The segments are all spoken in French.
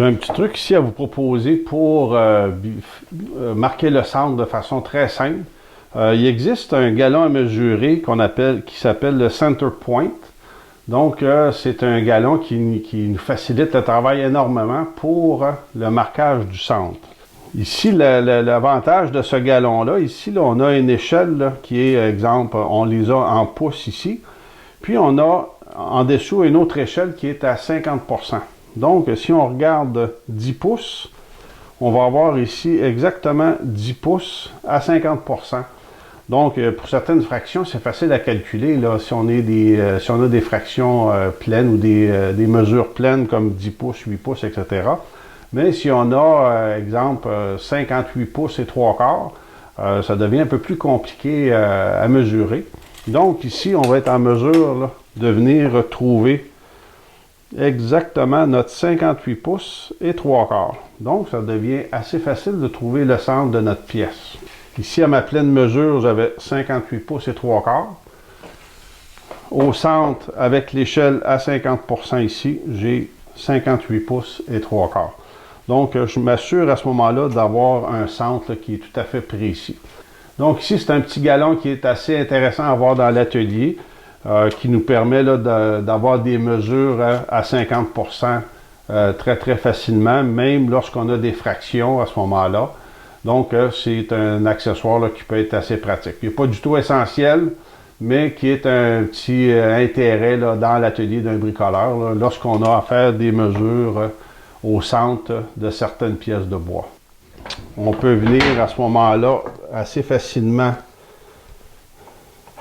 J'ai un petit truc ici à vous proposer pour marquer le centre de façon très simple. Il existe un galon à mesurer qui s'appelle le center point. Donc, c'est un galon qui nous facilite le travail énormément pour le marquage du centre. Ici, l'avantage de ce galon-là, ici, là, on a une échelle là, qui est, exemple, on les a en pouces ici. Puis, on a en dessous une autre échelle qui est à 50%. Donc, si on regarde 10 pouces, on va avoir ici exactement 10 pouces à 50%. Donc, pour certaines fractions, c'est facile à calculer. Là, si on a des fractions pleines ou des mesures pleines comme 10 pouces, 8 pouces, etc. Mais si on a, exemple, 58 pouces et 3 quarts, ça devient un peu plus compliqué à mesurer. Donc, ici, on va être en mesure là, de venir trouver exactement notre 58 pouces et 3 quarts. Donc, ça devient assez facile de trouver le centre de notre pièce. Ici, à ma pleine mesure, j'avais 58 pouces et 3 quarts. Au centre, avec l'échelle à 50% ici, j'ai 58 pouces et 3 quarts. Donc, je m'assure à ce moment-là d'avoir un centre là, qui est tout à fait précis. Donc, ici, c'est un petit galon qui est assez intéressant à avoir dans l'atelier, qui nous permet d'avoir des mesures à 50% très, très facilement, même lorsqu'on a des fractions à ce moment-là. Donc, c'est un accessoire là, qui peut être assez pratique. Il n'est pas du tout essentiel, mais qui est un petit intérêt là, dans l'atelier d'un bricoleur, lorsqu'on a à faire des mesures au centre de certaines pièces de bois. On peut venir à ce moment-là assez facilement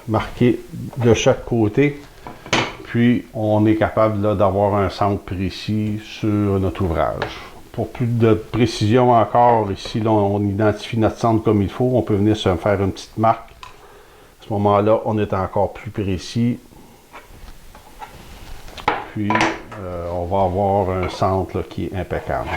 marquer de chaque côté, puis on est capable d'avoir un centre précis sur notre ouvrage. Pour plus de précision encore, ici, là, on identifie notre centre comme il faut. On peut venir se faire une petite marque. À ce moment-là, on est encore plus précis. Puis, on va avoir un centre là, qui est impeccable.